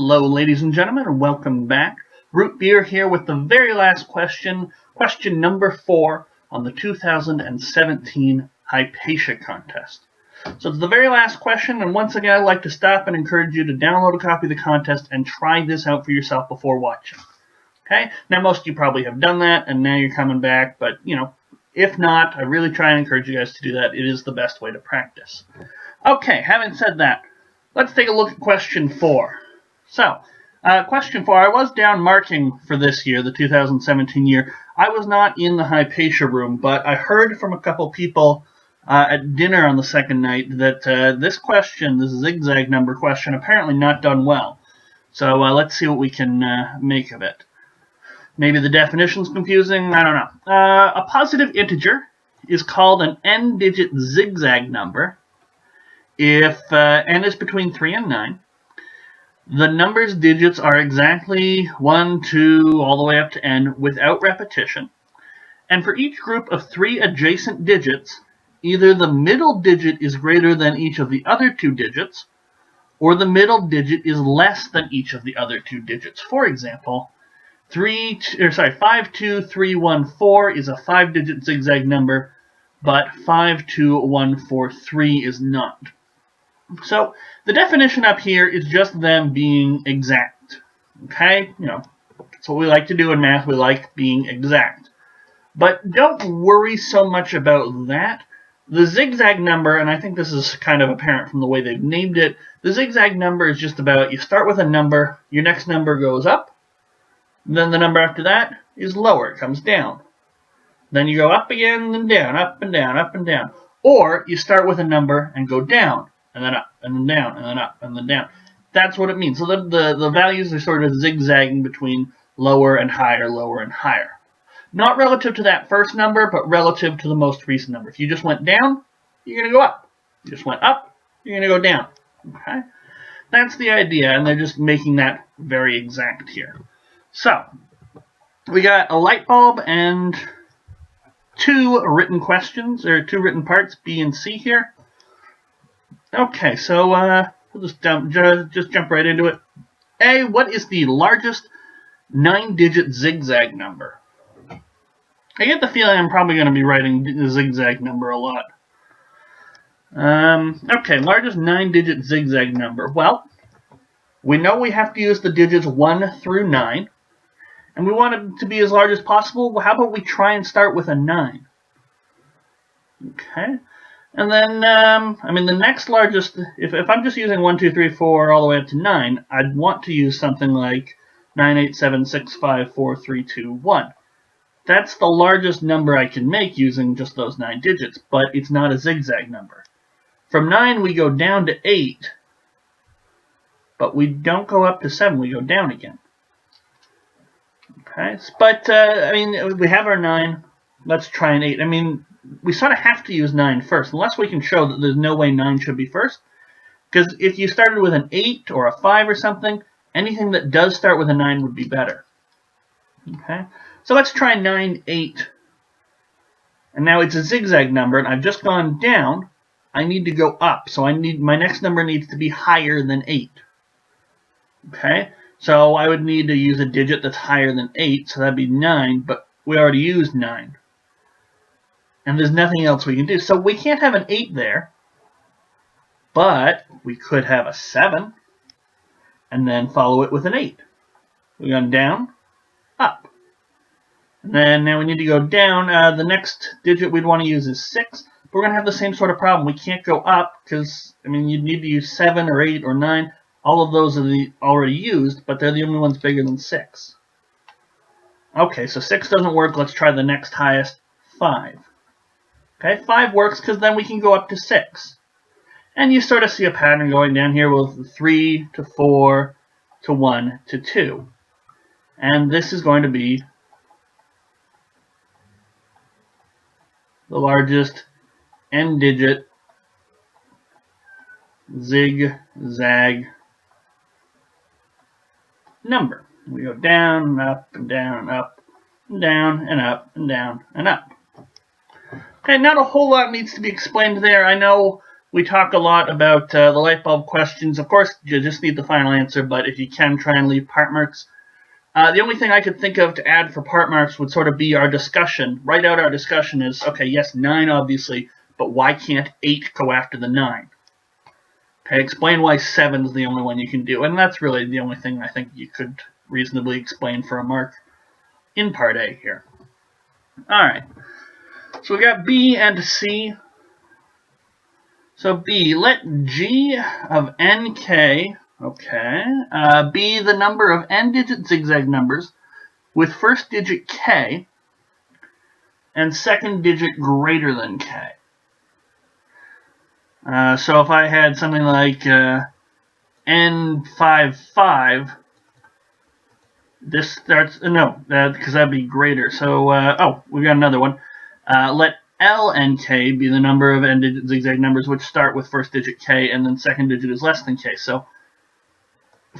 Hello, ladies and gentlemen, and welcome back. Root Beer here with the very last question, question number 4 on the 2017 Hypatia contest. So it's the very last question, and once again, I'd like to stop and encourage you to download a copy of the contest and try this out for yourself before watching. Okay? Now, most of you probably have done that, and now you're coming back, but, if not, I really try and encourage you guys to do that. It is the best way to practice. Okay, having said that, let's take a look at question 4. So, question 4, I was down marking for this year, the 2017 year. I was not in the Hypatia room, but I heard from a couple people at dinner on the second night that this question, this zigzag number question, apparently not done well. So let's see what we can make of it. Maybe the definition's confusing, I don't know. A positive integer is called an n-digit zigzag number if n is between 3 and 9. The number's digits are exactly 1, 2, all the way up to n without repetition. And for each group of 3 adjacent digits, either the middle digit is greater than each of the other 2 digits, or the middle digit is less than each of the other 2 digits. For example, 52314 is a 5-digit zigzag number, but 52143 is not. So the definition up here is just them being exact. Okay? That's what we like to do in math. We like being exact. But don't worry so much about that. The zigzag number, and I think this is kind of apparent from the way they've named it, the zigzag number is just about you start with a number, your next number goes up, then the number after that is lower, it comes down. Then you go up again, then down, up and down, up and down. Or you start with a number and go down, and then up, and then down, and then up, and then down. That's what it means. So the values are sort of zigzagging between lower and higher, lower and higher. Not relative to that first number, but relative to the most recent number. If you just went down, you're going to go up. If you just went up, you're going to go down. Okay? That's the idea, and they're just making that very exact here. So, we got a light bulb and 2 written questions, or 2 written parts, B and C here. Okay, so we'll just jump right into it. A, what is the largest 9-digit zigzag number? I get the feeling I'm probably going to be writing the zigzag number a lot. Okay, largest 9-digit zigzag number. Well, we know we have to use the digits 1 through 9, and we want it to be as large as possible. Well, how about we try and start with a 9? Okay. And then, the next largest, if I'm just using 1, 2, 3, 4 all the way up to 9, I'd want to use something like 9, 8, 7, 6, 5, 4, 3, 2, 1. That's the largest number I can make using just those 9 digits, but it's not a zigzag number. From 9, we go down to 8, but we don't go up to 7, we go down again. Okay, but, we have our 9, let's try an 8. We sort of have to use 9 first, unless we can show that there's no way 9 should be first. Because if you started with an 8 or a 5 or something, anything that does start with a 9 would be better. Okay, so let's try 9, 8. And now it's a zigzag number, and I've just gone down. I need to go up, so my next number needs to be higher than 8. Okay, so I would need to use a digit that's higher than 8, so that'd be 9, but we already used 9. And there's nothing else we can do. So we can't have an 8 there, but we could have a 7, and then follow it with an 8. We've gone down, up. And then now we need to go down. The next digit we'd want to use is 6. But we're going to have the same sort of problem. We can't go up because, you'd need to use 7 or 8 or 9. All of those are already used, but they're the only ones bigger than 6. Okay, so 6 doesn't work. Let's try the next highest, 5. Okay, 5 works because then we can go up to 6. And you sort of see a pattern going down here with 3 to 4 to 1 to 2. And this is going to be the largest n-digit zigzag number. We go down and up and down and up and down and up and down and up. Okay, not a whole lot needs to be explained there. I know We talk a lot about the light bulb questions. Of course, you just need the final answer, but if you can, try and leave part marks. The only thing I could think of to add for part marks would sort of be our discussion. Write out our discussion as, okay, yes, 9 obviously, but why can't 8 go after the 9? Okay, explain why 7 is the only one you can do. And that's really the only thing I think you could reasonably explain for a mark in part A here. Alright, so we got B and C. So B, let G of nk, okay, be the number of n-digit zigzag numbers with first digit k and second digit greater than k. So if I had something like n55, this starts, no, because that'd be greater. So, oh, we got another one. Let L and k be the number of n-digit zigzag numbers which start with first digit k and then second digit is less than k. So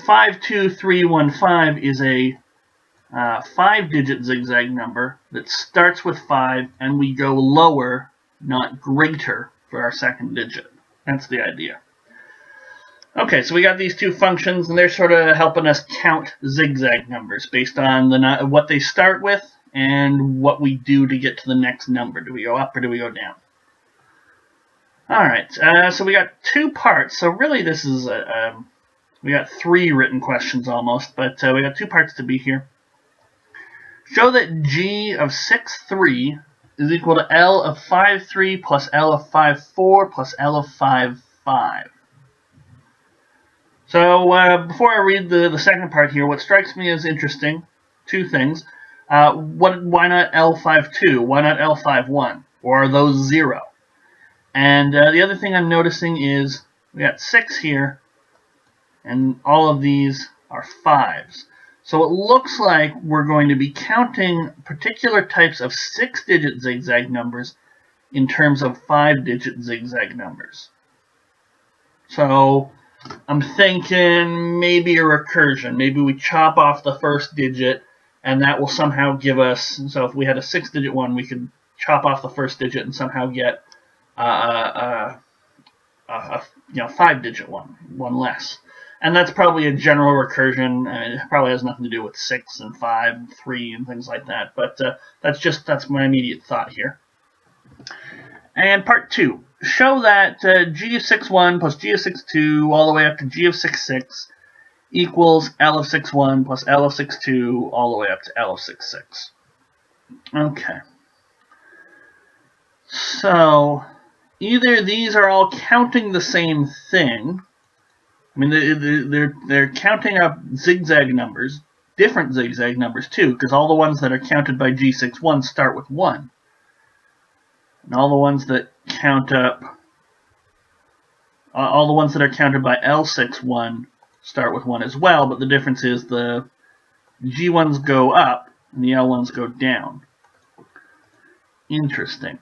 52315 is a 5-digit zigzag number that starts with 5 and we go lower, not greater, for our second digit. That's the idea. Okay, so we got these two functions and they're sort of helping us count zigzag numbers based on what they start with and what we do to get to the next number. Do we go up or do we go down? Alright, so we got two parts. So really this is, we got 3 written questions almost, but we got 2 parts to be here. Show that G of 6,3 is equal to L of 5,3 plus L of 5,4 plus L of 5,5. So before I read the second part here, what strikes me as interesting, 2 things. Why not L52? Why not L51? Or are those 0? And the other thing I'm noticing is we got 6 here, and all of these are 5s. So it looks like we're going to be counting particular types of 6-digit zigzag numbers in terms of 5-digit zigzag numbers. So I'm thinking maybe a recursion. Maybe we chop off the first digit and that will somehow give us, so if we had a 6-digit one, we could chop off the first digit and somehow get a 5-digit one less. And that's probably a general recursion. I mean, it probably has nothing to do with 6 and 5 and 3 and things like that. But that's my immediate thought here. And part 2. Show that G of 6,1 plus G of 6,2 all the way up to G of 6,6 equals L of 6,1 plus L of 6,2 all the way up to L of 6,6. Okay. So either these are all counting the same thing. I mean, they're counting up zigzag numbers, different zigzag numbers too, because all the ones that are counted by G61 start with 1. And all the ones that count up, all the ones that are counted by L61 start with 1 as well, but the difference is the G1s go up and the L1s go down. Interesting.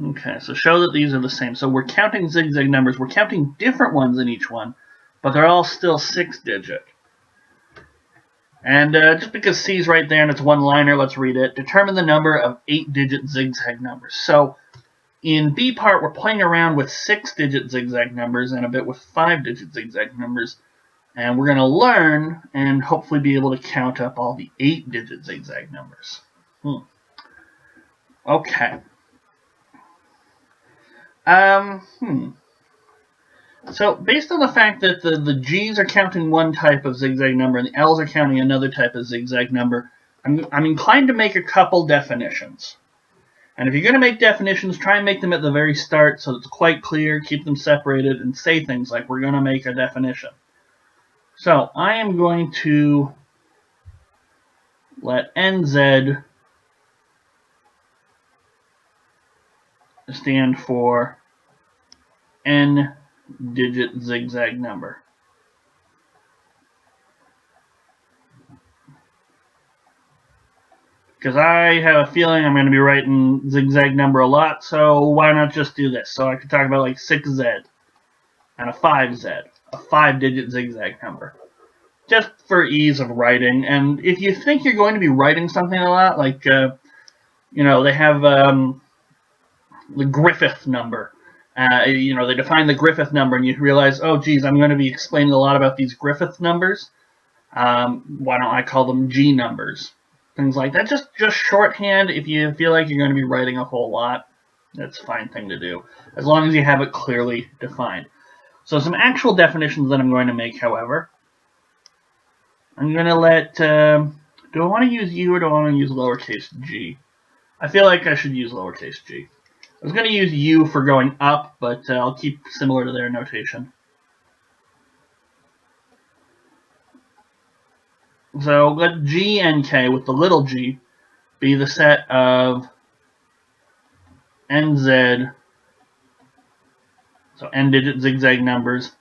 Okay, so show that these are the same. So we're counting zigzag numbers. We're counting different ones in each one, but they're all still 6-digit. And just because C's right there and it's one-liner, let's read it. Determine the number of 8-digit zigzag numbers. So in B part, we're playing around with 6-digit zigzag numbers and a bit with 5-digit zigzag numbers. And we're going to learn and hopefully be able to count up all the 8-digit zigzag numbers. Okay. So based on the fact that the G's are counting one type of zigzag number and the L's are counting another type of zigzag number, I'm inclined to make a couple definitions. And if you're going to make definitions, try and make them at the very start so it's quite clear, keep them separated, and say things like we're going to make a definition. So I am going to let NZ stand for n-digit zigzag number. Because I have a feeling I'm going to be writing zigzag number a lot, so why not just do this? So I could talk about like 6Z and a 5Z, a 5-digit zigzag number. Just for ease of writing. And if you think you're going to be writing something a lot, like, they have the Griffith number. They define the Griffith number, and you realize, oh, geez, I'm going to be explaining a lot about these Griffith numbers. Why don't I call them G numbers? Things like that. Just shorthand. If you feel like you're going to be writing a whole lot, that's a fine thing to do, as long as you have it clearly defined. So some actual definitions that I'm going to make, however. I'm going to let... do I want to use U or do I want to use lowercase g? I feel like I should use lowercase g. I was going to use U for going up, but I'll keep similar to their notation. So let G and K, with the little g, be the set of NZ, so n-digit zigzag numbers,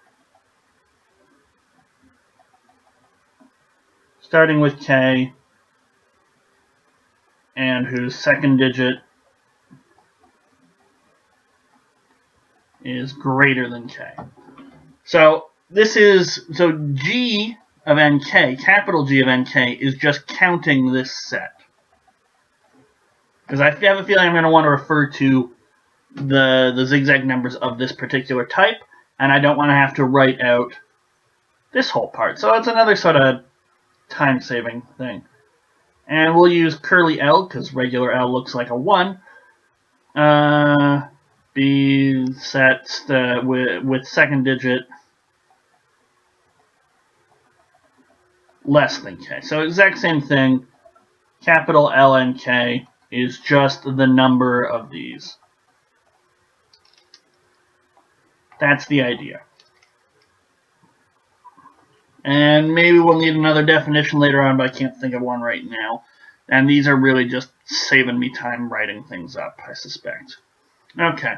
starting with K, and whose second digit is greater than K. So G of NK, capital G of NK, is just counting this set. Because I have a feeling I'm going to want to refer to the zigzag numbers of this particular type, and I don't want to have to write out this whole part. So it's another sort of time-saving thing. And we'll use curly L, because regular L looks like a 1. Be set with second digit less than K. So exact same thing. Capital L and K is just the number of these. That's the idea. And maybe we'll need another definition later on, but I can't think of one right now. And these are really just saving me time writing things up, I suspect. Okay.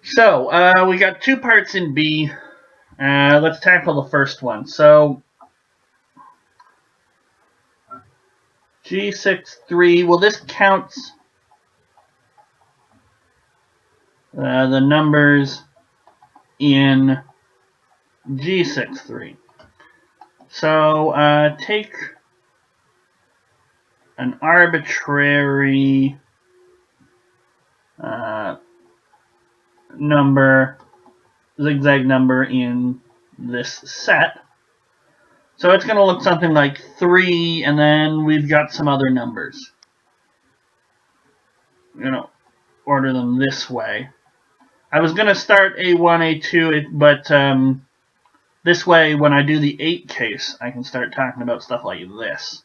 So, we got 2 parts in B. Let's tackle the first one. So, G63, well, this counts the numbers in G63. So, take an arbitrary zigzag number in this set. So it's going to look something like 3, and then we've got some other numbers. I'm going to order them this way. I was going to start A1, A2, but this way, when I do the 8 case, I can start talking about stuff like this.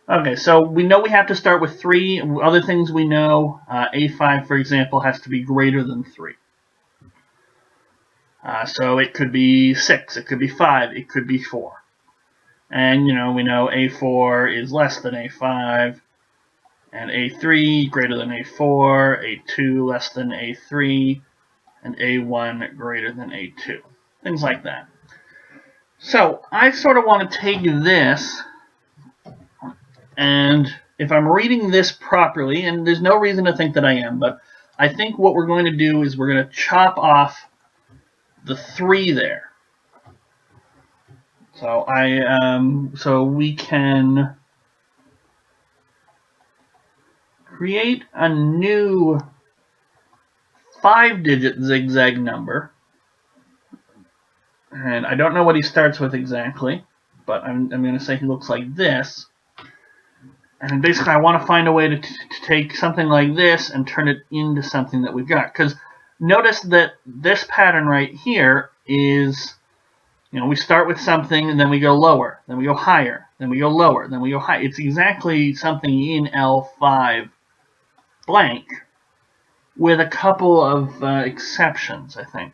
Okay, so we know we have to start with 3. Other things we know, A5, for example, has to be greater than 3. So it could be 6, it could be 5, it could be 4. And, we know A4 is less than A5, and A3 greater than A4, A2 less than A3, and A1 greater than A2. Things like that. So I sort of want to take this, and if I'm reading this properly, and there's no reason to think that I am, but I think what we're going to do is we're going to chop off the 3 there. So so we can create a new 5-digit zigzag number. And I don't know what he starts with exactly, but I'm going to say he looks like this. And basically I want to find a way to take something like this and turn it into something that we've got. Because notice that this pattern right here is, we start with something and then we go lower, then we go higher, then we go lower, then we go high. It's exactly something in L5 blank with a couple of exceptions, I think.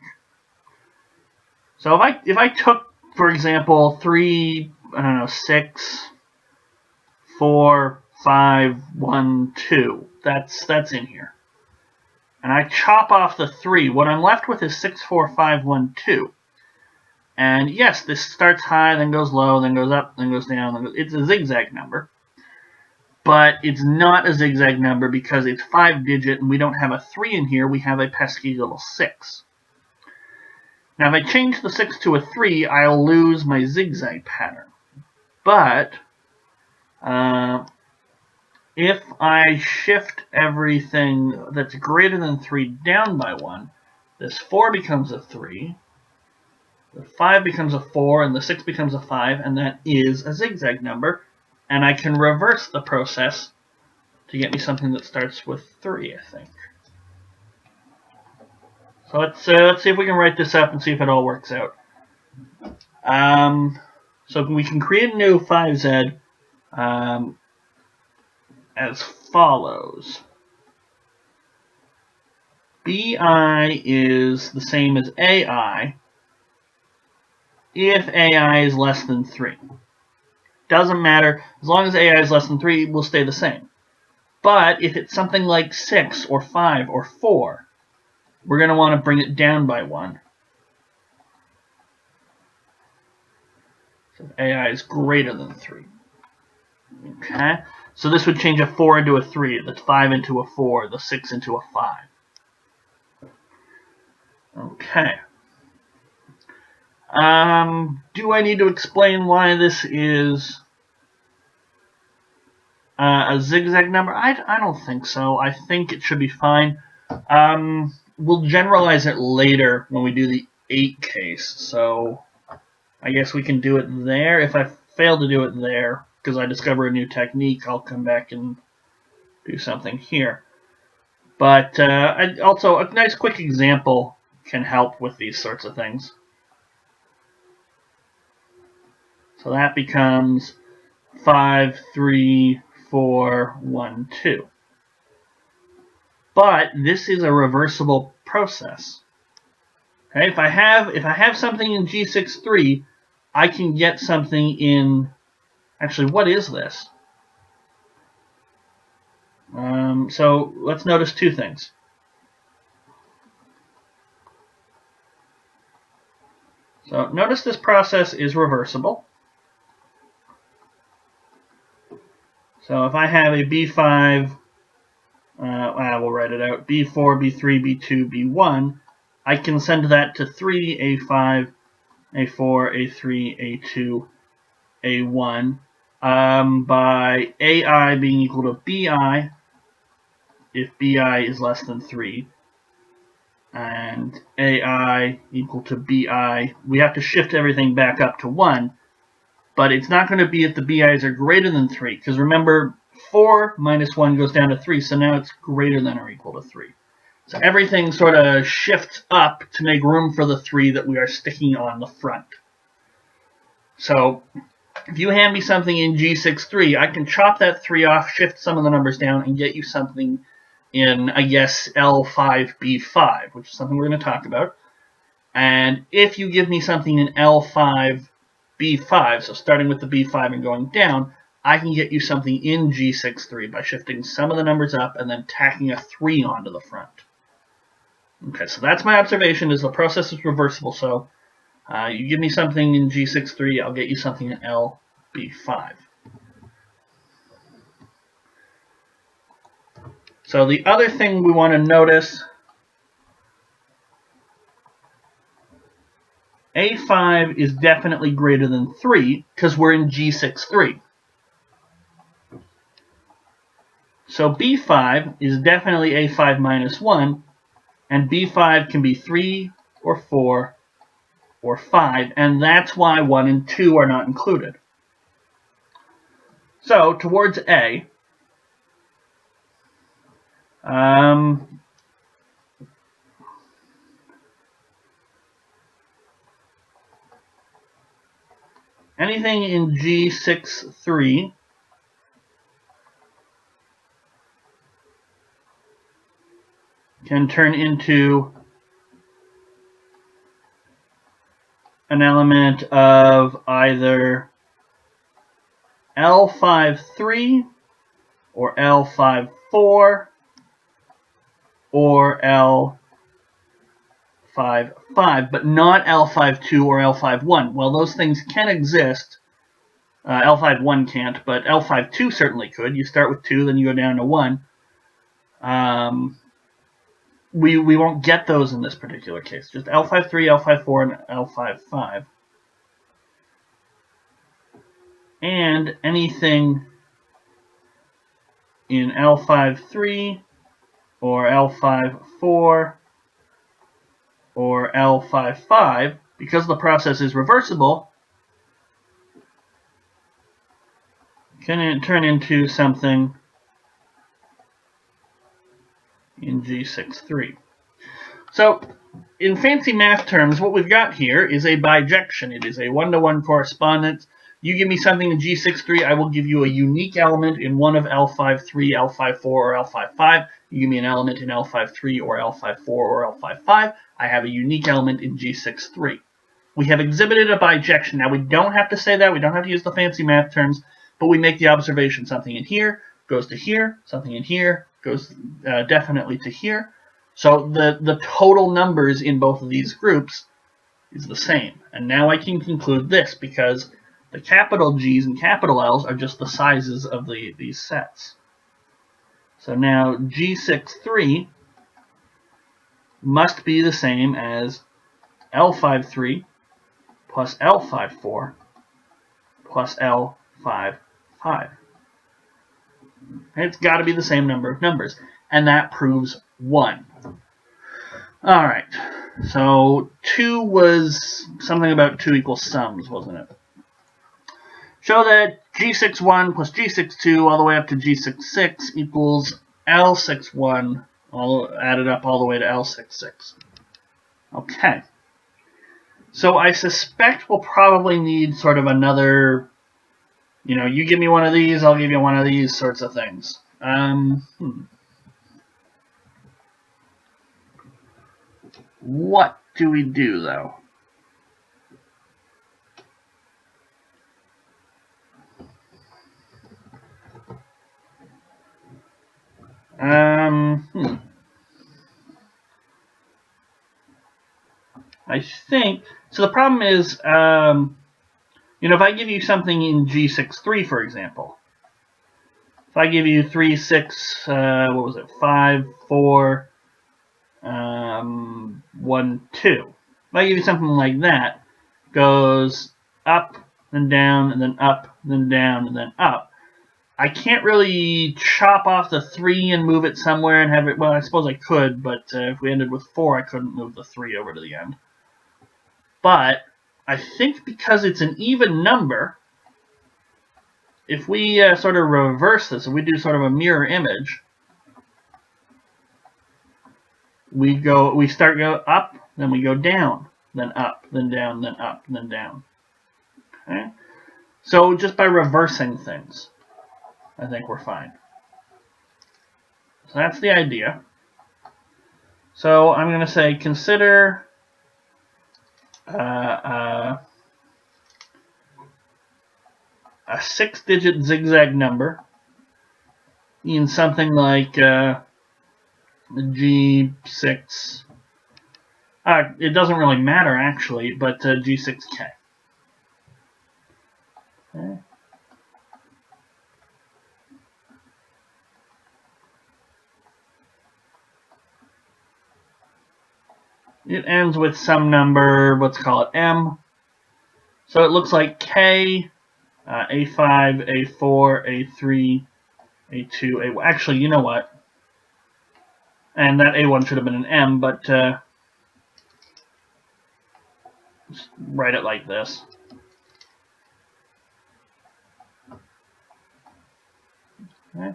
So if I took, for example, 3, 6, 4, 5, 1, 2, that's in here. And I chop off the 3. What I'm left with is 6, 4, 5, 1, 2. And yes, this starts high, then goes low, then goes up, then goes down. It's a zigzag number. But it's not a zigzag number because it's 5-digit and we don't have a 3 in here. We have a pesky little 6. Now if I change the 6 to a 3, I'll lose my zigzag pattern. But if I shift everything that's greater than 3 down by 1, this 4 becomes a 3, the 5 becomes a 4, and the 6 becomes a 5, and that is a zigzag number. And I can reverse the process to get me something that starts with 3, I think. So let's see if we can write this up and see if it all works out. So we can create a new 5z as follows. BI is the same as AI if AI is less than 3. Doesn't matter. As long as AI is less than 3, it will stay the same. But if it's something like 6 or 5 or 4, we're going to want to bring it down by 1. So AI is greater than 3. Okay? So this would change a 4 into a 3, the 5 into a 4, the 6 into a 5. Okay. Do I need to explain why this is a zigzag number? I don't think so. I think it should be fine. We'll generalize it later when we do the 8 case. So I guess we can do it there. If I fail to do it there, because I discover a new technique, I'll come back and do something here. But also, a nice quick example can help with these sorts of things. So that becomes 5, 3, 4, 1, 2. But this is a reversible process. Okay, if I have something in G63, I can get something in. Actually, what is this? So let's notice two things. So notice this process is reversible. So if I have a B5, we'll write it out, B4, B3, B2, B1, I can send that to 3, A5, A4, A3, A2, A1, by AI being equal to BI if BI is less than 3, and AI equal to BI. We have to shift everything back up to 1, but it's not going to be if the BI's are greater than 3, because remember, 4 minus 1 goes down to 3, so now it's greater than or equal to 3. So everything sort of shifts up to make room for the 3 that we are sticking on the front. So if you hand me something in G63, I can chop that 3 off, shift some of the numbers down, and get you something in, I guess, L5B5, which is something we're going to talk about. And if you give me something in L5B5, so starting with the B5 and going down, I can get you something in G63 by shifting some of the numbers up and then tacking a 3 onto the front. Okay, so that's my observation, is the process is reversible. So you give me something in G63, I'll get you something in LB5. So the other thing we want to notice, A5 is definitely greater than 3 because we're in G63. So B5 is definitely A5 minus 1, and B5 can be 3 or 4 or 5, and that's why 1 and 2 are not included. So towards A, anything in G63 can turn into an element of either L5-3 or L5-4 or L5-5, but not L5-2 or L5-1. Well, those things can exist. L5-1 can't, but L5-2 certainly could. You start with 2, then you go down to 1. We won't get those in this particular case. Just L5-3, L5-4, and L5-5. And anything in L53 or L54 or L55, because the process is reversible, can turn into something in G63. So in fancy math terms, what we've got here is a bijection. It is a one-to-one correspondence. You give me something in G63, I will give you a unique element in one of L53, L54, or L55. You give me an element in L53 or L54 or L55. I have a unique element in G63. We have exhibited a bijection. Now, we don't have to say that. We don't have to use the fancy math terms, but we make the observation. Something in here goes to here. Something in here goes definitely to here. So the total numbers in both of these groups is the same. And now I can conclude this, because the capital G's and capital L's are just the sizes of these sets. So now G63 must be the same as L53 plus L54 plus L55. It's got to be the same number of numbers. And that proves 1. All right. So 2 was something about 2 equals sums, wasn't it? Show that G61 plus G62 all the way up to G66 equals L61, all added up all the way to L66. Okay. So I suspect we'll probably need sort of another, you give me one of these, I'll give you one of these sorts of things. What do we do, though? I think, so the problem is, if I give you something in G63, for example, if I give you 3, 6, 5, 4, 1, 2. If I give you something like that, goes up, then down, and then up, then down, and then up. I can't really chop off the 3 and move it somewhere and have it, well, I suppose I could, but if we ended with 4, I couldn't move the 3 over to the end. But I think because it's an even number, if we sort of reverse this, if we do sort of a mirror image, we start go up, then we go down, then up, then down, then up, then down. Okay? So just by reversing things, I think we're fine. So that's the idea. So I'm going to say consider a 6-digit zigzag number in something like G6. It doesn't really matter, actually, but G6K. Okay. It ends with some number, let's call it M. So it looks like K, A5, A4, A3, A2, A1. Actually, you know what? And that A1 should have been an M, but just write it like this. Okay.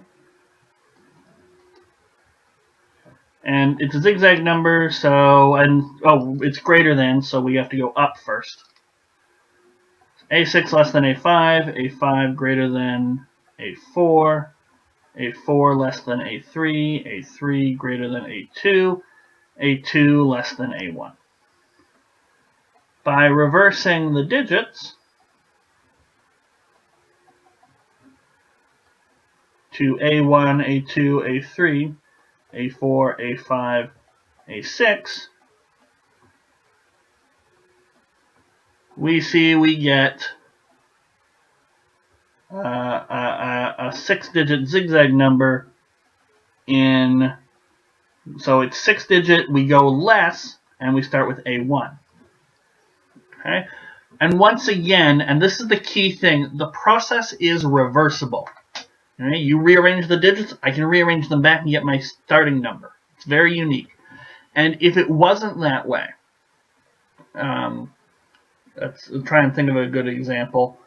And it's a zigzag number, so, it's greater than, so we have to go up first. A6 less than A5, A5 greater than A4, A4 less than A3, A3 greater than A2, A2 less than A1. By reversing the digits to A1, A2, A3, A4, A5, A6, we see we get a 6-digit zigzag number in, so it's 6-digit, we go less, and we start with A1. Okay? And once again, and this is the key thing, the process is reversible. Right? You rearrange the digits, I can rearrange them back and get my starting number. It's very unique. And if it wasn't that way, let's try and think of a good example.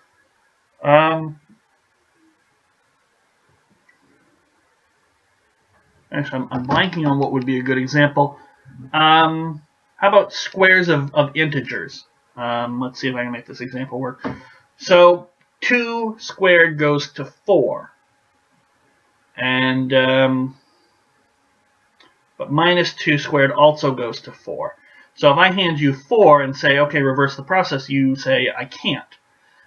Actually, I'm blanking on what would be a good example. How about squares of integers? Let's see if I can make this example work. So 2 squared goes to 4. And but minus 2 squared also goes to 4. So if I hand you 4 and say, okay, reverse the process, you say, I can't.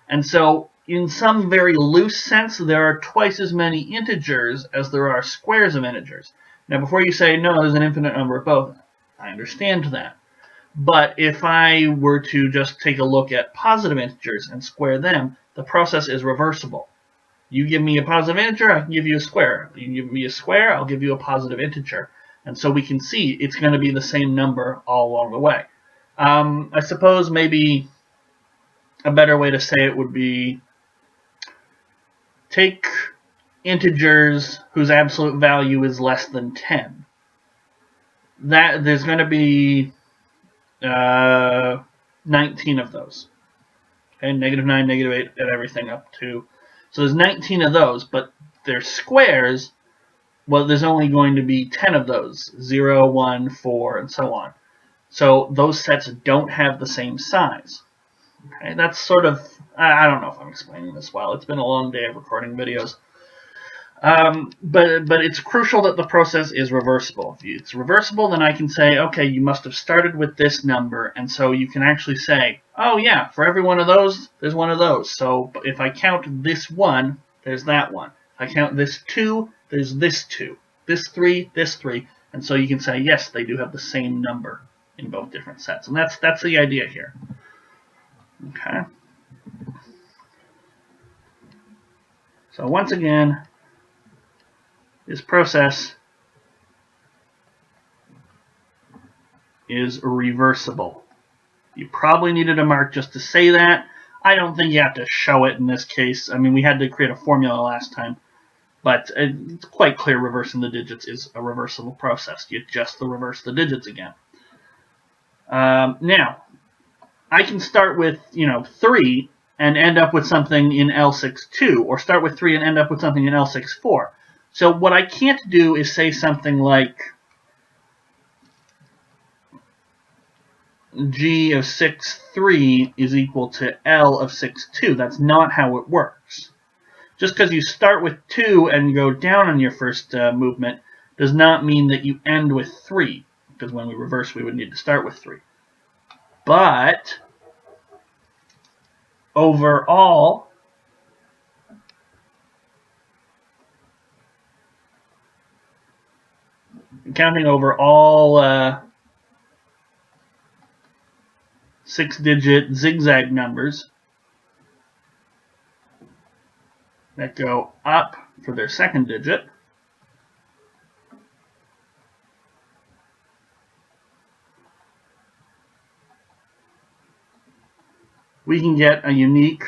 And so in some very loose sense, there are twice as many integers as there are squares of integers. Now, before you say, no, there's an infinite number of both, I understand that. But if I were to just take a look at positive integers and square them, the process is reversible. You give me a positive integer, I can give you a square. You give me a square, I'll give you a positive integer. And so we can see it's going to be the same number all along the way. I suppose maybe a better way to say it would be take integers whose absolute value is less than 10. That there's going to be 19 of those. Okay, -9, -8, and everything up to. So there's 19 of those, but they're squares. Well, there's only going to be 10 of those, 0, 1, 4, and so on. So those sets don't have the same size. Okay, that's sort of, I don't know if I'm explaining this well. It's been a long day of recording videos. But it's crucial that the process is reversible. If it's reversible, then I can say, okay, you must have started with this number, and so you can actually say, oh yeah, for every one of those, there's one of those. So if I count this 1, there's that one. If I count this 2, there's this 2. This 3, this 3. And so you can say, yes, they do have the same number in both different sets. And that's the idea here. Okay. So once again, this process is reversible. You probably needed a mark just to say that. I don't think you have to show it in this case. I mean, we had to create a formula last time, but it's quite clear reversing the digits is a reversible process. You just reverse the digits again. Now, I can start with 3 and end up with something in L6-2, or start with 3 and end up with something in L6-4. So what I can't do is say something like G of 6-3 is equal to L of 6-2. That's not how it works. Just because you start with 2 and go down on your first movement does not mean that you end with 3, because when we reverse, we would need to start with 3. But overall, counting over all 6-digit zigzag numbers that go up for their second digit, we can get a unique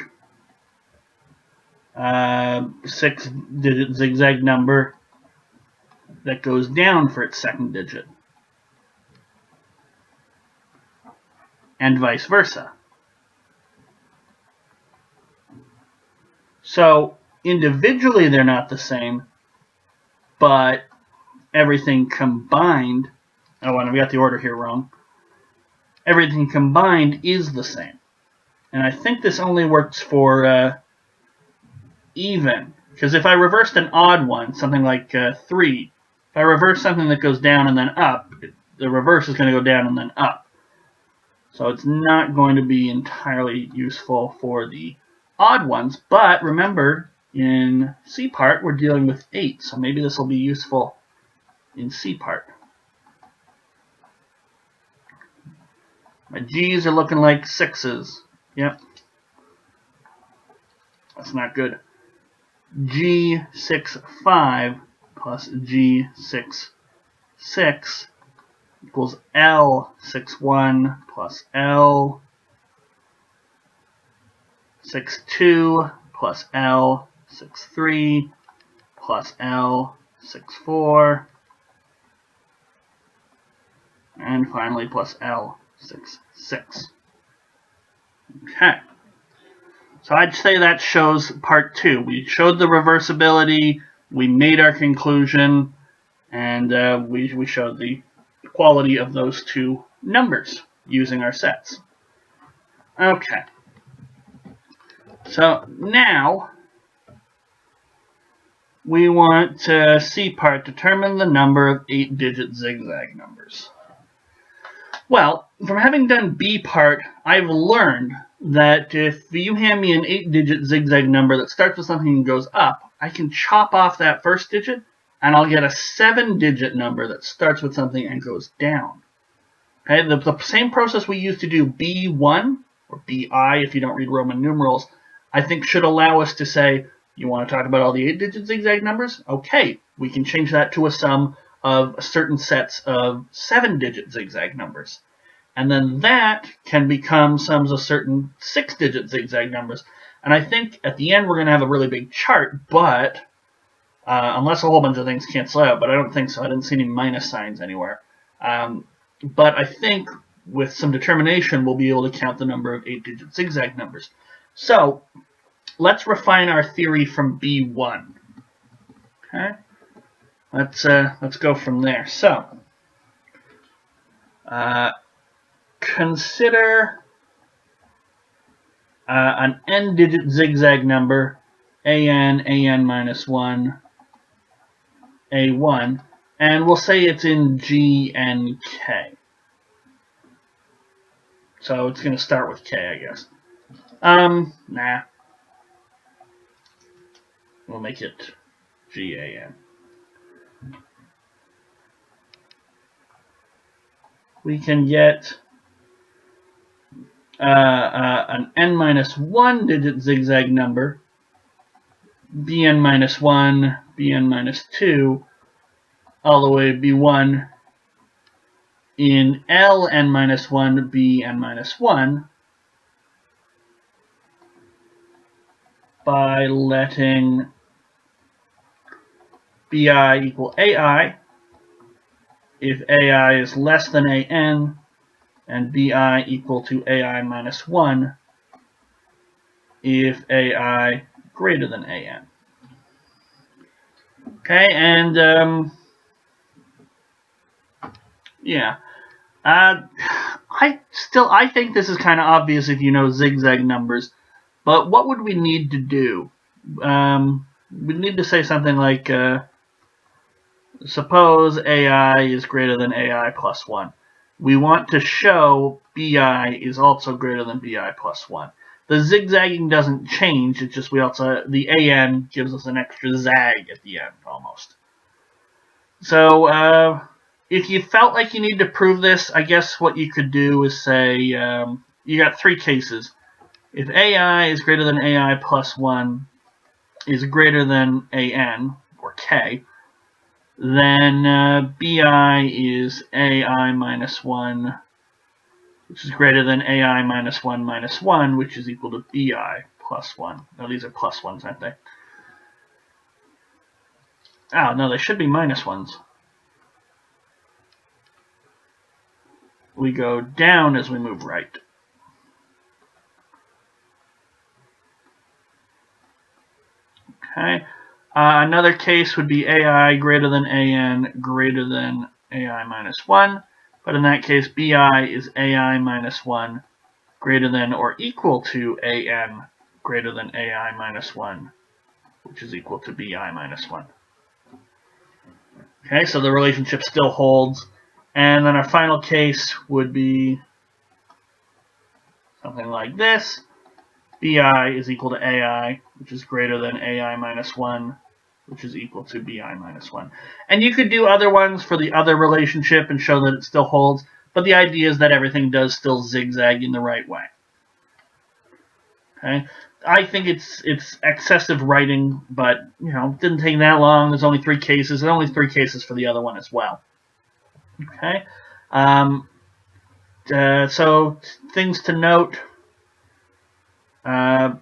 6-digit zigzag number that goes down for its second digit, and vice versa. So individually they're not the same, but everything combined, oh, and we got the order here wrong, everything combined is the same. And I think this only works for even, because if I reversed an odd one, something like 3, if I reverse something that goes down and then up, the reverse is going to go down and then up. So it's not going to be entirely useful for the odd ones, but remember, in C part, we're dealing with 8, so maybe this will be useful in C part. My G's are looking like 6s. Yep. That's not good. G6-5 plus G6-6 equals L6-1 plus L6-2 plus L6-3 plus L 6, 4, and finally plus L 6, 6. Okay. So I'd say that shows part 2. We showed the reversibility, we made our conclusion, and we showed the quality of those two numbers using our sets. Okay. So now we want C part, determine the number of 8-digit zigzag numbers. Well, from having done B part, I've learned that if you hand me an 8-digit zigzag number that starts with something and goes up, I can chop off that first digit and I'll get a 7-digit number that starts with something and goes down. Okay, the same process we used to do B1, or BI if you don't read Roman numerals, I think should allow us to say, you want to talk about all the 8-digit zigzag numbers? Okay, we can change that to a sum of certain sets of 7-digit zigzag numbers. And then that can become sums of certain 6-digit zigzag numbers. And I think at the end we're going to have a really big chart, but unless a whole bunch of things cancel out, but I don't think so. I didn't see any minus signs anywhere. But I think with some determination, we'll be able to count the number of 8-digit zigzag numbers. So let's refine our theory from B1. Okay, let's go from there. So consider an n-digit zigzag number, an minus 1, a1, and we'll say it's in G and K. So it's going to start with K, I guess. Nah. We'll make it GAN. We can get an n minus 1 digit zigzag number, bn minus 1, bn minus 2, all the way to b1 in ln minus 1, bn minus 1 by letting bi equal ai if ai is less than an, and bi equal to ai minus 1 if ai greater than an. Okay, and yeah. I think this is kind of obvious if you know zigzag numbers, but what would we need to do? We need to say something like, suppose ai is greater than ai plus 1. We want to show bi is also greater than bi plus 1. The zigzagging doesn't change, it's just the an gives us an extra zag at the end, almost. So, if you felt like you need to prove this, I guess what you could do is say, you got 3 cases. If ai is greater than ai plus 1 is greater than an, or k, then bi is ai minus 1, which is greater than ai minus 1 minus 1, which is equal to bi plus 1. No, these are plus 1s, aren't they? Oh, no, they should be minus 1s. We go down as we move right. Okay. Another case would be ai greater than an greater than ai minus 1. But in that case, bi is ai minus 1 greater than or equal to an greater than ai minus 1, which is equal to bi minus 1. Okay, so the relationship still holds. And then our final case would be something like this. bi is equal to ai, which is greater than ai minus 1, which is equal to bi minus 1. And you could do other ones for the other relationship and show that it still holds, but the idea is that everything does still zigzag in the right way. Okay, I think it's excessive writing, but it didn't take that long. There's only 3 cases, and only 3 cases for the other one as well. Okay, so things to note: bn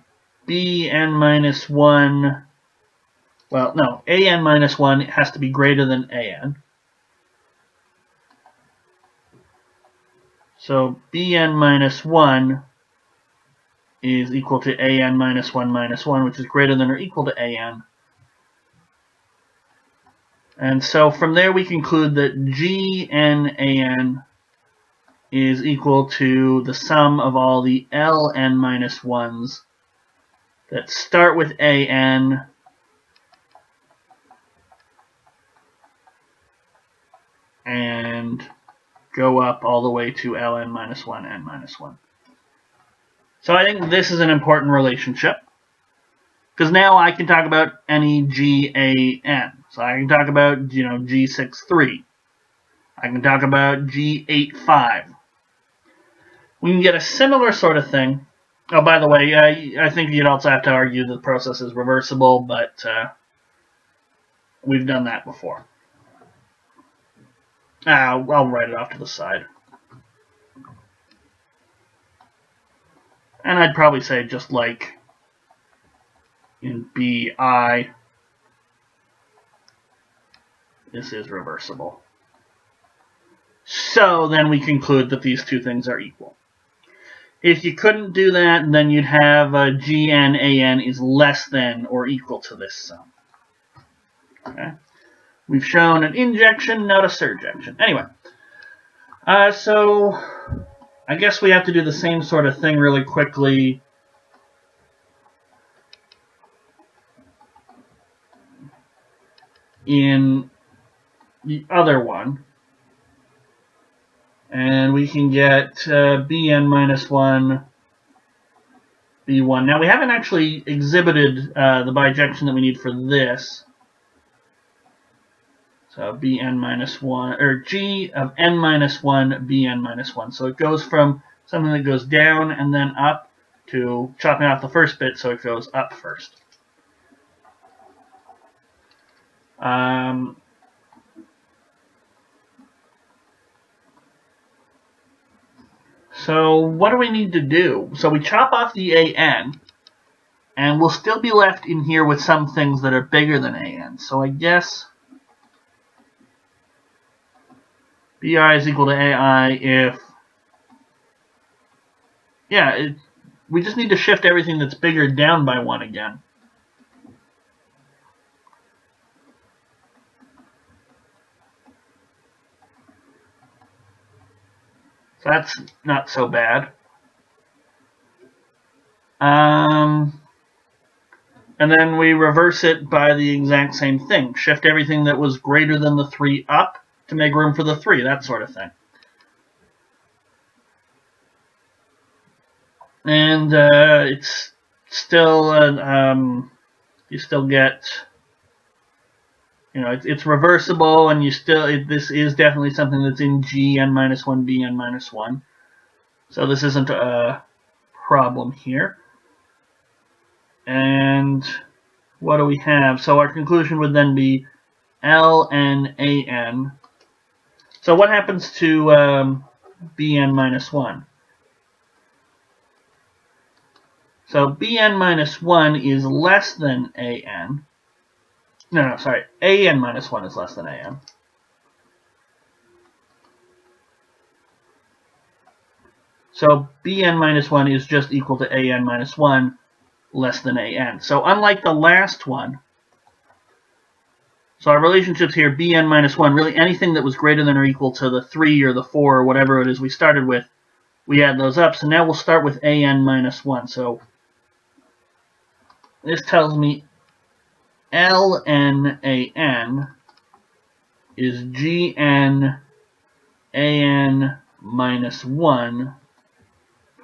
minus 1. well, no, an minus 1 has to be greater than an. So bn minus 1 is equal to an minus 1, which is greater than or equal to an. And so from there we conclude that gnan is equal to the sum of all the ln minus 1s that start with an and go up all the way to ln minus 1, n minus 1. So I think this is an important relationship, because now I can talk about any GAN. So I can talk about, G63. I can talk about G85. We can get a similar sort of thing. Oh, by the way, I think you'd also have to argue that the process is reversible, but we've done that before. I'll write it off to the side. And I'd probably say just like in BI, this is reversible. So then we conclude that these two things are equal. If you couldn't do that, then you'd have GNAN is less than or equal to this sum. Okay. We've shown an injection, not a surjection. Anyway, so I guess we have to do the same sort of thing really quickly. In the other one. And we can get bn minus 1, b1. Now we haven't actually exhibited the bijection that we need for this. So bn minus 1, or g of n minus 1, bn minus 1. So it goes from something that goes down and then up to chopping off the first bit, so it goes up first. So what do we need to do? So we chop off the an, and we'll still be left in here with some things that are bigger than an. So I guess bi is equal to ai if, we just need to shift everything that's bigger down by 1 again. So that's not so bad. And then we reverse it by the exact same thing. Shift everything that was greater than the 3 up to make room for the 3, that sort of thing. And it's still, you still get, it's reversible, and this is definitely something that's in Gn minus 1, Bn minus 1. So this isn't a problem here. And what do we have? So our conclusion would then be ln an. So what happens to Bn minus 1? So Bn minus 1 is less than an. No, sorry. An minus 1 is less than an. So Bn minus 1 is just equal to an minus 1 less than an. So unlike the last one, so our relationships here, Bn minus 1, really anything that was greater than or equal to the 3 or the 4 or whatever it is we started with, we add those up. So now we'll start with an minus 1. So this tells me ln an is gn an minus 1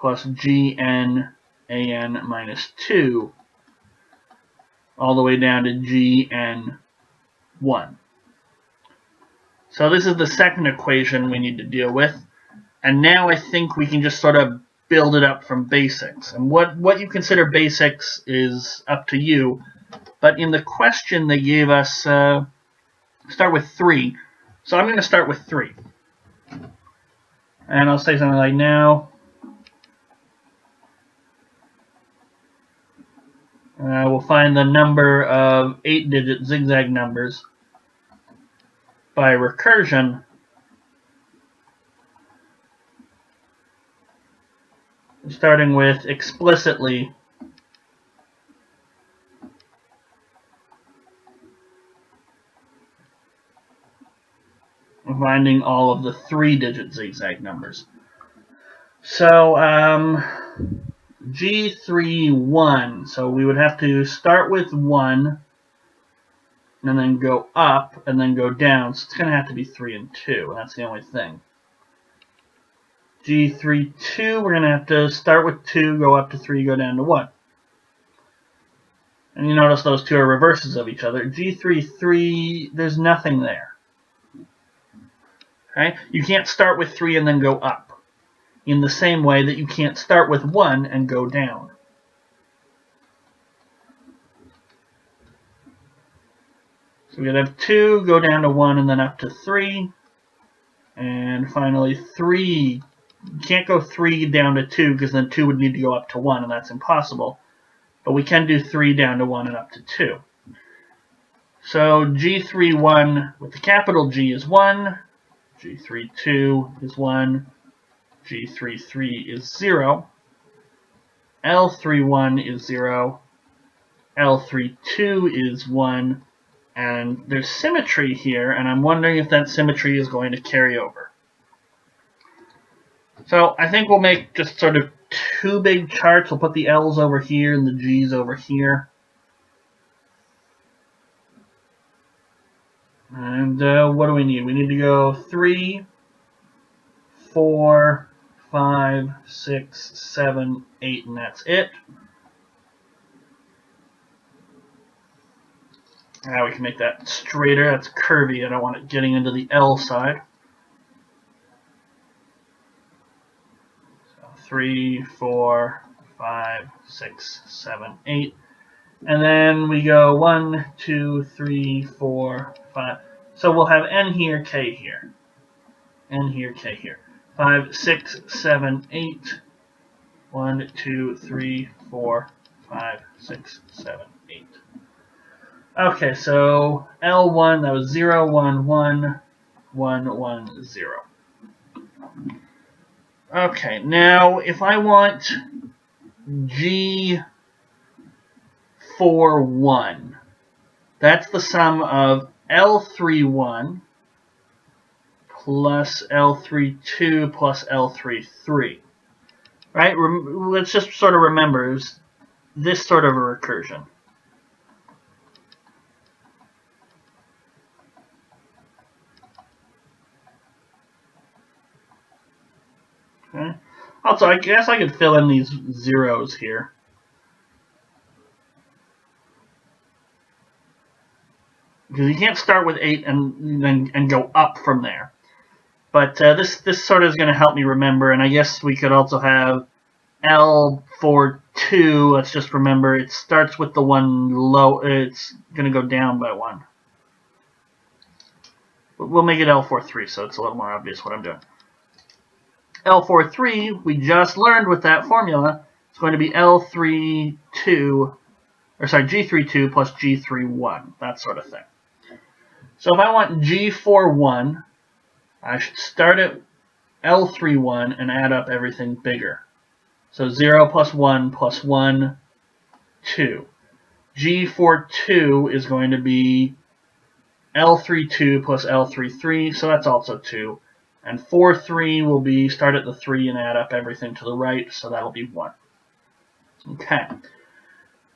plus gn an minus 2 all the way down to gn 1. So this is the second equation we need to deal with. And now I think we can just sort of build it up from basics. And what you consider basics is up to you. But in the question they gave us, start with 3. So I'm going to start with 3. And I'll say something like, now, We'll find the number of 8-digit zigzag numbers by recursion. Starting with explicitly finding all of the 3-digit zigzag numbers. So G31, so we would have to start with 1 and then go up and then go down. So it's going to have to be 3 and 2. That's the only thing. G32, we're going to have to start with 2, go up to 3, go down to 1. And you notice those two are reverses of each other. G33, there's nothing there. Okay? You can't start with 3 and then go up, in the same way that you can't start with 1 and go down. So we're going to have 2, go down to 1, and then up to 3. And finally 3. You can't go 3 down to 2 because then 2 would need to go up to 1, and that's impossible. But we can do 3 down to 1 and up to 2. So G31 with the capital G is 1. G32 is 1. G33 is 0. L31 is 0. L32 is 1. And there's symmetry here, and I'm wondering if that symmetry is going to carry over. So I think we'll make just sort of 2 big charts. We'll put the L's over here and the G's over here. And what do we need? We need to go 3, 4, 5, 6, 7, 8, and that's it. Now we can make that straighter. That's curvy. I don't want it getting into the L side. 3, 4, 5, 6, 7, 8. And then we go 1, 2, 3, 4, 5. So we'll have N here, K here. N here, K here. 5, 6, 7, 8. 1, 2, 3, 4, 5, 6, 7, 8. Okay, so L1, that was 0, 1, 1, 1, 1, 0. Okay, now if I want G41, that's the sum of L31 plus L32 plus L33. Right? Let's just sort of remember this sort of a recursion. Okay. Also, I guess I could fill in these zeros here. Because you can't start with 8 and go up from there. But this sort of is going to help me remember, and I guess we could also have L42. Let's just remember it starts with the one low. It's going to go down by 1. We'll make it L43, so it's a little more obvious what I'm doing. L43, we just learned with that formula, it's going to be G32 plus G31, that sort of thing. So if I want G41, I should start at L31 and add up everything bigger. So 0 plus 1 plus 1, 2. G42 is going to be L32 plus L33, so that's also 2. And 4-3 will be start at the 3 and add up everything to the right, so that'll be 1. Okay.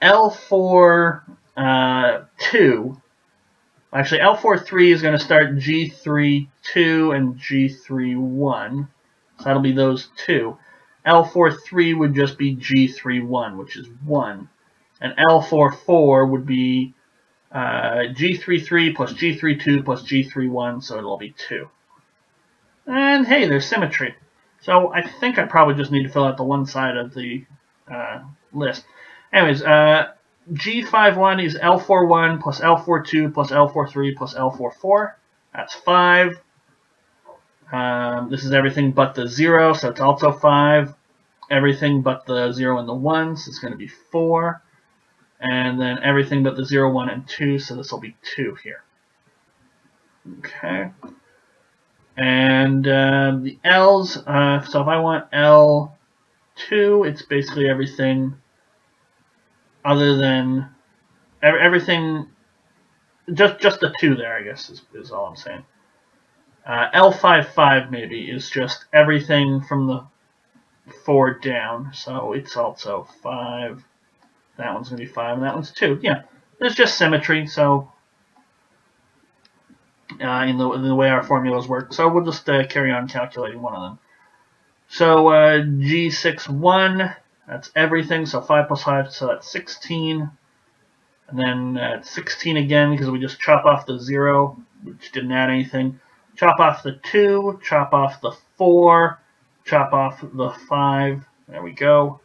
L4-2, actually L4-3 is going to start G3-2 and G3-1, so that'll be those 2. L4-3 would just be G3-1, which is 1. And L4-4 would be G3-3 plus G3-2 plus G3-1, so it'll be 2. And hey, there's symmetry. So I think I probably just need to fill out the one side of the list. Anyways, G51 is L41 plus L42 plus L43 plus L44. That's 5. This is everything but the 0, so it's also 5. Everything but the 0 and the 1, so it's going to be 4. and then everything but the 0, 1, and 2, so this will be 2 here. Okay. And the L's, so if I want L2, it's basically everything other than, everything, just the 2 there, I guess, is all I'm saying. L55 maybe is just everything from the 4 down, so it's also 5. That one's going to be 5, and that one's 2. Yeah, there's just symmetry, so in the way our formulas work. So we'll just carry on calculating one of them. So G61, that's everything, so 5 plus 5, so that's 16. And then 16 again, because we just chop off the 0, which didn't add anything. Chop off the 2, chop off the 4, chop off the 5. There we go.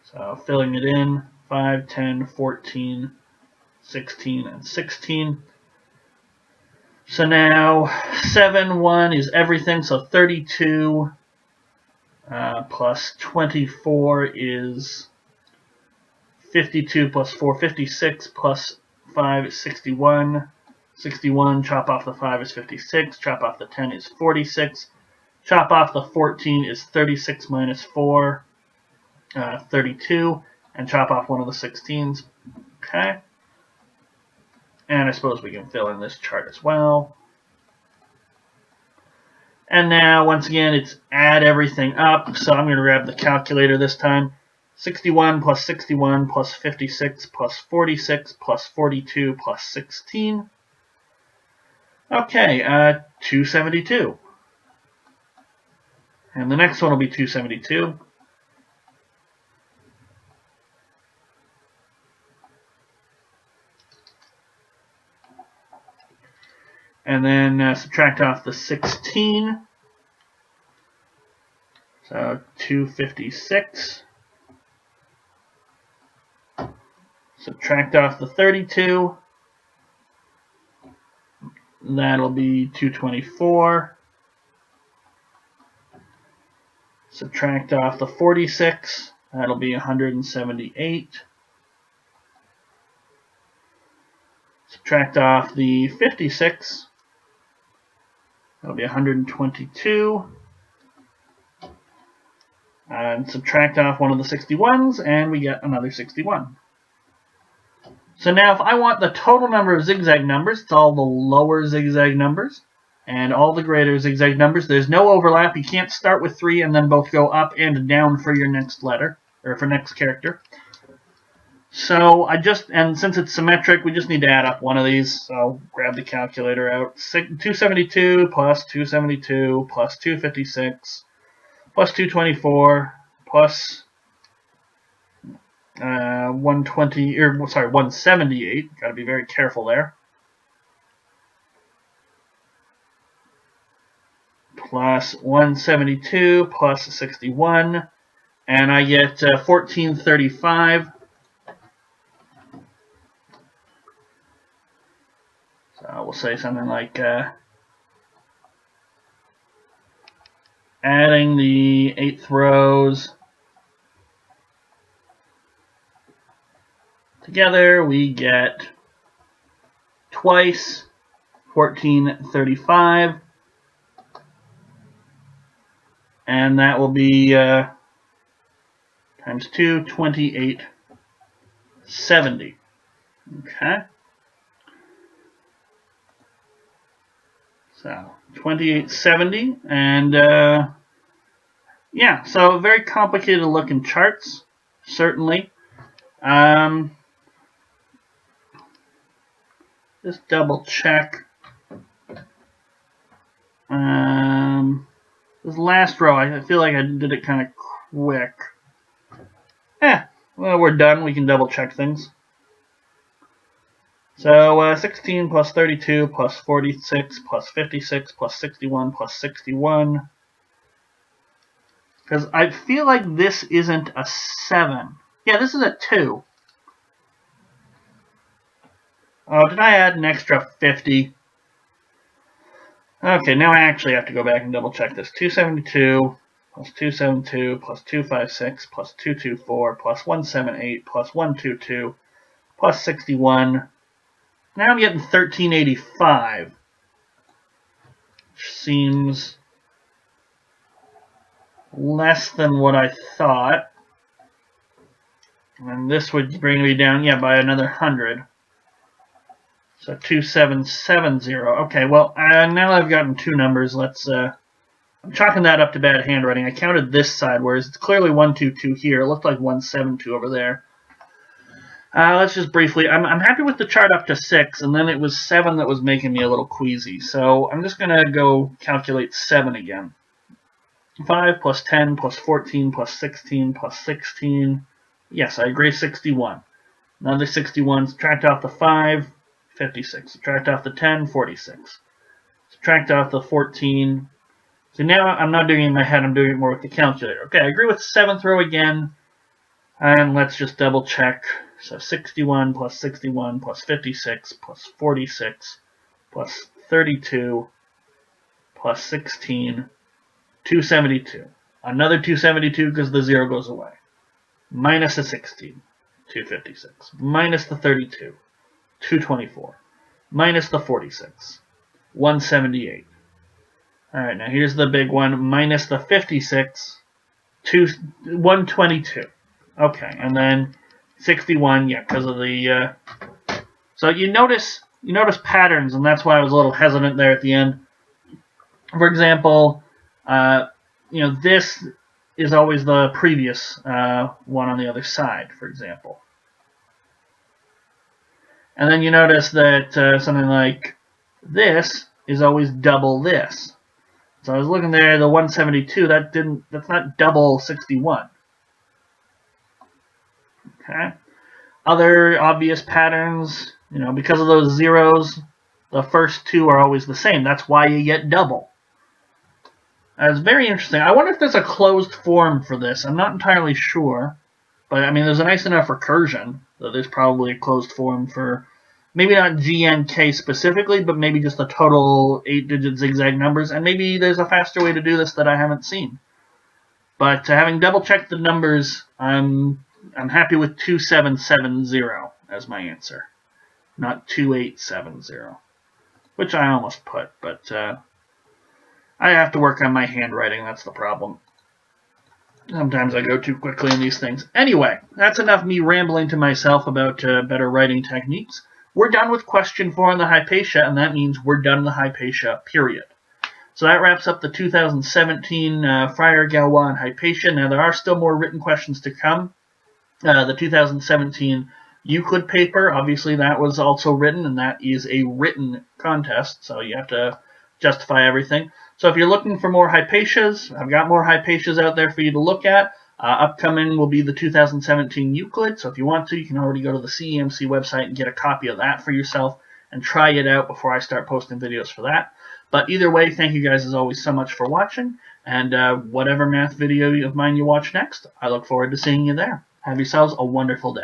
So filling it in, 5, 10, 14, 16, and 16. So now 7, 1 is everything, so 32 plus 24 is 52 plus 4, 56 plus 5 is 61. 61, chop off the 5 is 56, chop off the 10 is 46, chop off the 14 is 36 minus 4, 32, and chop off one of the 16s. Okay. And I suppose we can fill in this chart as well. And now, once again, it's add everything up. So I'm going to grab the calculator this time. 61 plus 61 plus 56 plus 46 plus 42 plus 16. Okay, 272. And the next one will be 272. And then subtract off the 16. So 256. Subtract off the 32. That'll be 224. Subtract off the 46. That'll be 178. Subtract off the 56. That'll be 122. And subtract off one of the 61s, and we get another 61. So now if I want the total number of zigzag numbers, it's all the lower zigzag numbers and all the greater zigzag numbers. There's no overlap. You can't start with 3 and then both go up and down for your next letter, or for next character. So and since it's symmetric, we just need to add up one of these. So grab the calculator out. 272 plus 272 plus 256 plus 224 plus 178. Got to be very careful there. Plus 172 plus 61, and I get 1435. So we'll say something like adding the 8th rows together, we get twice 1435, and that will be times 2, 2870. Okay. So 2870, and yeah, so very complicated looking charts, certainly. Just double check. This last row, I feel like I did it kind of quick. Well, we're done. We can double check things. So 16 plus 32 plus 46 plus 56 plus 61 plus 61. Because I feel like this isn't a 7. Yeah, this is a 2. Oh, did I add an extra 50? Okay, now I actually have to go back and double check this. 272 plus 272, plus 256, plus 224, plus 178, plus 122, plus 61. Now I'm getting 1385, which seems less than what I thought. And this would bring me down, yeah, by another 100. So 2770. Okay, well, now that I've gotten two numbers, let's... I'm chalking that up to bad handwriting. I counted this side, whereas it's clearly 122 here. It looked like 172 over there. Let's just briefly... I'm happy with the chart up to 6, and then it was 7 that was making me a little queasy. So I'm just going to go calculate 7 again. 5 plus 10 plus 14 plus 16 plus 16... Yes, I agree, 61. Another 61. Subtract off the 5, 56. Subtract off the 10, 46. Subtract off the 14. So now I'm not doing it in my head, I'm doing it more with the calculator. Okay, I agree with 7th row again. And let's just double check. So 61 plus 61 plus 56 plus 46 plus 32 plus 16, 272. Another 272 because the 0 goes away. Minus the 16, 256. Minus the 32, 224. Minus the 46, 178. Alright, now here's the big one. Minus the 56, 122. Okay, and then 61, yeah, because of the... So you notice patterns, and that's why I was a little hesitant there at the end. For example, this is always the previous one on the other side, for example. And then you notice that something like this is always double this. So I was looking there, the 172, that's not double 61. Okay. Other obvious patterns, because of those zeros, the first two are always the same. That's why you get double. It's very interesting. I wonder if there's a closed form for this. I'm not entirely sure. But, I mean, there's a nice enough recursion that there's probably a closed form for, maybe not GNK specifically, but maybe just the total 8-digit zigzag numbers. And maybe there's a faster way to do this that I haven't seen. But having double-checked the numbers, I'm happy with 2770 as my answer, not 2870, which I almost put, but I have to work on my handwriting. That's the problem. Sometimes I go too quickly in these things. Anyway, that's enough me rambling to myself about better writing techniques. We're done with question 4 on the Hypatia, and that means we're done with the Hypatia, period. So that wraps up the 2017 Friar Galois and Hypatia. Now, there are still more written questions to come. The 2017 Euclid paper, obviously that was also written, and that is a written contest, so you have to justify everything. So if you're looking for more Hypatias, I've got more Hypatias out there for you to look at. Upcoming will be the 2017 Euclid, so if you want to, you can already go to the CEMC website and get a copy of that for yourself and try it out before I start posting videos for that. But either way, thank you guys as always so much for watching, and whatever math video of mine you watch next, I look forward to seeing you there. Have yourselves a wonderful day.